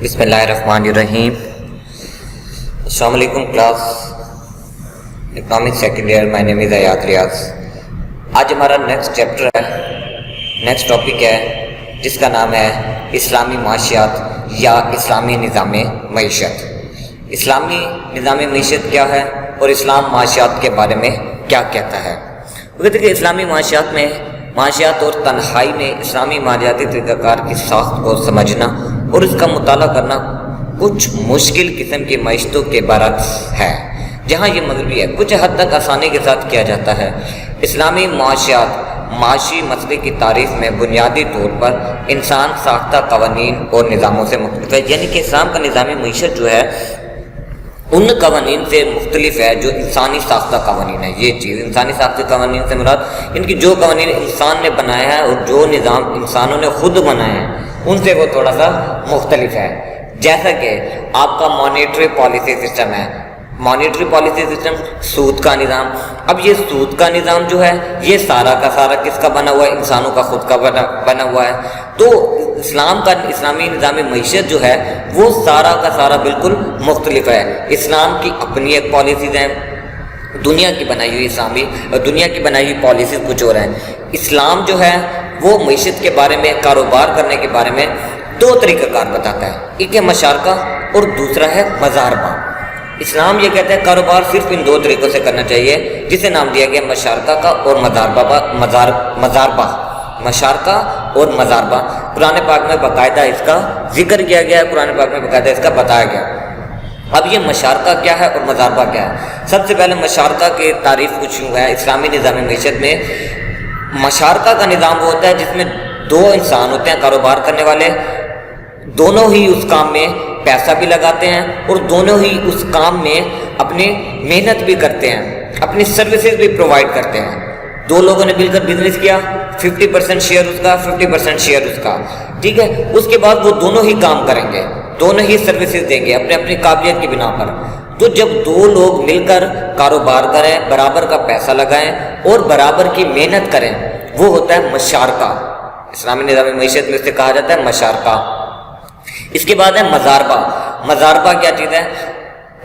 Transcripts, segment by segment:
بسم اللہ الرحمن الرحیم۔ السلام علیکم کلاس اکنامک سیکنڈ ایئر، مائی نیم از ایاد ریاض۔ آج ہمارا نیکسٹ ٹاپک ہے جس کا نام ہے اسلامی معاشیات یا اسلامی نظام معیشت۔ اسلامی نظام معیشت کیا ہے اور اسلام معاشیات کے بارے میں کیا کہتا ہے؟ وہ کہتے ہیں کہ اسلامی معاشیات میں معاشیات اور تنہائی میں اسلامی مالیاتی طریقہ کار کی ساخت کو سمجھنا اور اس کا مطالعہ کرنا کچھ مشکل قسم کی معیشتوں کے برعکس ہے، جہاں یہ مغربی ہے کچھ حد تک آسانی کے ساتھ کیا جاتا ہے۔ اسلامی معاشیات معاشی مسئلے کی تعریف میں بنیادی طور پر انسان ساختہ قوانین اور نظاموں سے مختلف ہے، یعنی کہ اسلام کا نظام معیشت جو ہے ان قوانین سے مختلف ہے جو انسانی ساختہ قوانین ہے۔ یہ چیز انسانی ساختہ قوانین سے مراد ان کی جو قوانین انسان نے بنایا ہے اور جو نظام انسانوں نے خود بنائے ہیں ان سے وہ تھوڑا سا مختلف ہے۔ جیسا کہ آپ کا مانیٹری پالیسی سسٹم ہے، مانیٹری پالیسی سسٹم سود کا نظام۔ اب یہ سود کا نظام جو ہے یہ سارا کا سارا کس کا بنا ہوا ہے؟ انسانوں کا خود کا بنا ہوا ہے۔ تو اسلامی نظام معیشت جو ہے وہ سارا کا سارا بالکل مختلف ہے۔ اسلام کی اپنی ایک پالیسیز ہیں، دنیا کی بنائی ہوئی دنیا کی بنائی ہوئی پالیسیز کچھ اور ہیں۔ اسلام جو ہے وہ معیشت کے بارے میں، کاروبار کرنے کے بارے میں دو طریقہ کار بتاتا ہے، ایک ہے مشارکہ اور دوسرا ہے مضاربہ۔ اسلام یہ کہتا ہے کاروبار صرف ان دو طریقوں سے کرنا چاہیے، جسے نام دیا گیا مشارکہ کا اور مضاربہ۔ مشارکہ اور مضاربہ قرآن پاک میں باقاعدہ اس کا ذکر کیا گیا ہے، قرآن پاک میں باقاعدہ اس کا بتایا گیا۔ اب یہ مشارکہ کیا ہے اور مضاربہ کیا ہے؟ سب سے پہلے مشارکہ کی تعریف کچھ یوں ہے۔ اسلامی نظام معیشت میں مشارکہ کا نظام وہ ہوتا ہے جس میں دو انسان ہوتے ہیں کاروبار کرنے والے، دونوں ہی اس کام میں پیسہ بھی لگاتے ہیں اور دونوں ہی اس کام میں اپنی محنت بھی کرتے ہیں، اپنی سروسز بھی پرووائڈ کرتے ہیں۔ دو لوگوں نے مل کر بزنس کیا، 50% شیئر اس کا، 50% شیئر اس کا، ٹھیک ہے۔ اس کے بعد وہ دونوں ہی کام کریں گے، دونوں ہی سروسز دیں گے اپنے اپنی قابلیت کی بنا پر۔ تو جب دو لوگ مل کر کاروبار کریں، برابر کا پیسہ لگائیں اور برابر کی محنت کریں، وہ ہوتا ہے مشارکہ۔ اسلامی نظام معیشت میں اسے کہا جاتا ہے مشارکہ۔ اس کے بعد ہے مضاربہ۔ مضاربہ کیا چیز ہے؟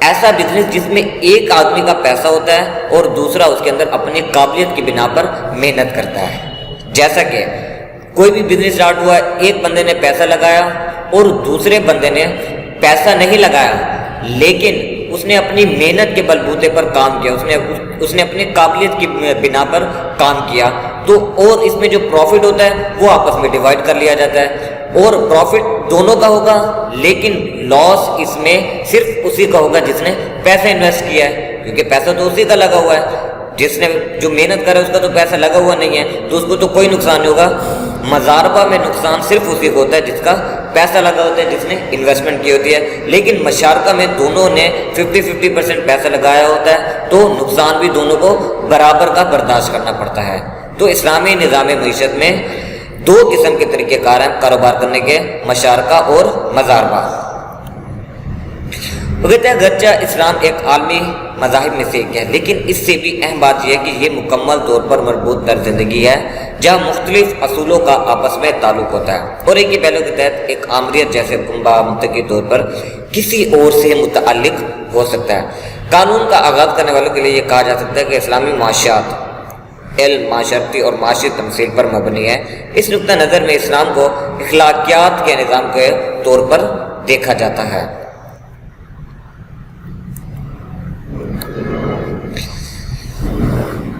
ایسا بزنس جس میں ایک آدمی کا پیسہ ہوتا ہے اور دوسرا اس کے اندر اپنی قابلیت کی بنا پر محنت کرتا ہے۔ جیسا کہ کوئی بھی بزنس اسٹارٹ ہوا ہے، ایک بندے نے پیسہ لگایا اور دوسرے بندے نے پیسہ نہیں لگایا، لیکن اس نے اپنی محنت کے بلبوتے پر کام کیا، اس نے اپنی قابلیت کی بنا پر کام کیا، تو اور اس میں جو پروفٹ ہوتا ہے وہ آپس میں ڈیوائڈ کر لیا جاتا ہے اور پروفٹ دونوں کا ہوگا، لیکن لاس اس میں صرف اسی کا ہوگا جس نے پیسہ انویسٹ کیا ہے، کیونکہ پیسہ تو اسی کا لگا ہوا ہے۔ جس نے جو محنت کرا ہے اس کا تو پیسہ لگا ہوا نہیں ہے، تو اس کو تو کوئی نقصان نہیں ہوگا۔ مضاربہ میں نقصان صرف اسی کو ہوتا ہے جس کا پیسہ لگا ہوتا ہے، جس نے انویسٹمنٹ کی ہوتی ہے، لیکن مشارکہ میں دونوں نے 50% پیسہ لگایا ہوتا ہے، تو نقصان بھی دونوں کو برابر کا برداشت کرنا پڑتا ہے۔ تو اسلامی نظام معیشت میں دو قسم کے طریقہ کار ہیں کاروبار کرنے کے، مشارکہ اور مضاربہ۔ وہ کہتے ہیں اگرچہ اسلام ایک عالمی مذاہب میں سے ایک ہے، لیکن اس سے بھی اہم بات یہ ہے کہ یہ مکمل طور پر مربوط طرز زندگی ہے جہاں مختلف اصولوں کا آپس میں تعلق ہوتا ہے اور ایک ہی پہلو کے تحت ایک آمریت جیسے منطقی طور پر کسی اور سے متعلق ہو سکتا ہے۔ قانون کا آغاز کرنے والوں کے لیے یہ کہا جا سکتا ہے کہ اسلامی معاشیات علم، معاشرتی اور معاشی تمثیل پر مبنی ہے۔ اس نقطہ نظر میں اسلام کو اخلاقیات کے نظام کے طور پر دیکھا جاتا ہے۔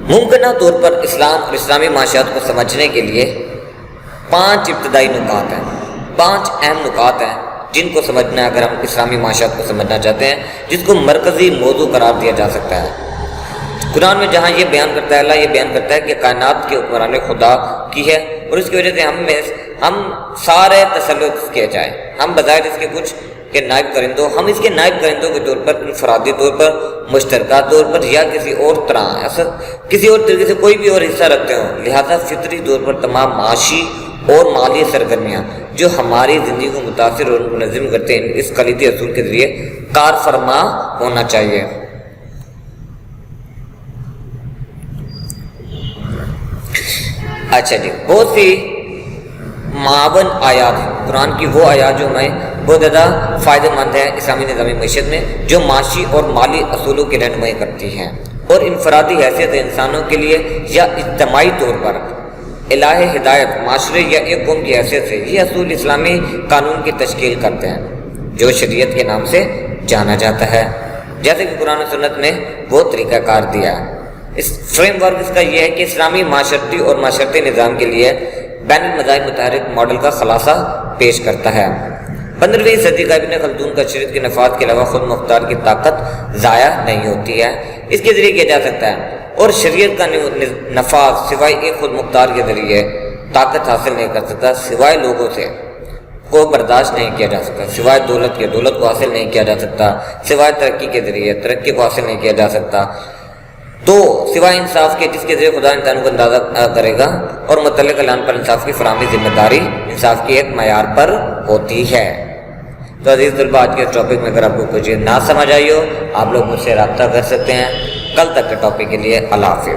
ممکنہ طور پر اسلام اور اسلامی معاشیات کو سمجھنے کے لیے 5 ابتدائی نکات ہیں، 5 اہم نکات ہیں جن کو سمجھنا ہے اگر ہم اسلامی معاشیات کو سمجھنا چاہتے ہیں، جس کو مرکزی موضوع قرار دیا جا سکتا ہے۔ قرآن میں جہاں یہ بیان کرتا ہے، اللہ یہ بیان کرتا ہے کہ کائنات کی حکمرانی خدا کی ہے اور اس کی وجہ سے ہم سارے تسلط کیے جائیں، ہم بظاہر اس کے کچھ کہ نائب کرندوں، ہم اس کے نائب کرندوں کے طور پر، انفرادی طور پر، مشترکہ طور پر یا کسی اور طرح کسی اور طریقے سے کوئی بھی اور حصہ رکھتے ہوں، لہذا فطری طور پر تمام معاشی اور مالی سرگرمیاں جو ہماری زندگی کو متاثر اور منظم کرتے ہیں اس کلیدی اصول کے ذریعے کار فرما ہونا چاہیے۔ اچھا جی، بہت سی معاون آیات ہیں قرآن کی، وہ آیات جو ہمیں بہت زیادہ فائدہ مند ہے اسلامی نظام معیشت میں، جو معاشی اور مالی اصولوں کی رہنمائی کرتی ہیں اور انفرادی حیثیت انسانوں کے لیے یا اجتماعی طور پر الہ ہدایت معاشرے یا ایک قوم کی حیثیت سے یہ اصول اسلامی قانون کی تشکیل کرتے ہیں جو شریعت کے نام سے جانا جاتا ہے، جیسے کہ قرآن و سنت میں وہ طریقہ کار دیا ہے۔ اس فریم ورک اس کا یہ ہے کہ اسلامی معاشرتی اور معاشرتی نظام کے لیے بین المذاہب متحرک ماڈل کا خلاصہ پیش کرتا ہے۔ 15ویں صدی کا ابن خلدون کا شریعت کے نفاذ کے علاوہ خود مختار کی طاقت ضائع نہیں ہوتی ہے، اس کے ذریعے کیا جا سکتا ہے، اور شریعت کا نفاذ سوائے ایک خود مختار کے ذریعے طاقت حاصل نہیں کر سکتا، سوائے لوگوں سے کو برداشت نہیں کیا جا سکتا، سوائے دولت کے دولت کو حاصل نہیں کیا جا سکتا، سوائے ترقی کے ذریعے ترقی کو حاصل نہیں کیا جا سکتا، تو سوائے انصاف کے جس کے ذریعے خدا انسان کو اندازہ کرے گا، اور متعلق اعلان پر انصاف کی فراہمی ذمہ داری انصاف کی ایک معیار پر ہوتی ہے۔ تو عزیز طلباء، آج کے ٹاپک میں اگر آپ کو کچھ نہ سمجھ آئی ہو، آپ لوگ مجھ سے رابطہ کر سکتے ہیں۔ کل تک کے ٹاپک کے لیے اللہ حافظ۔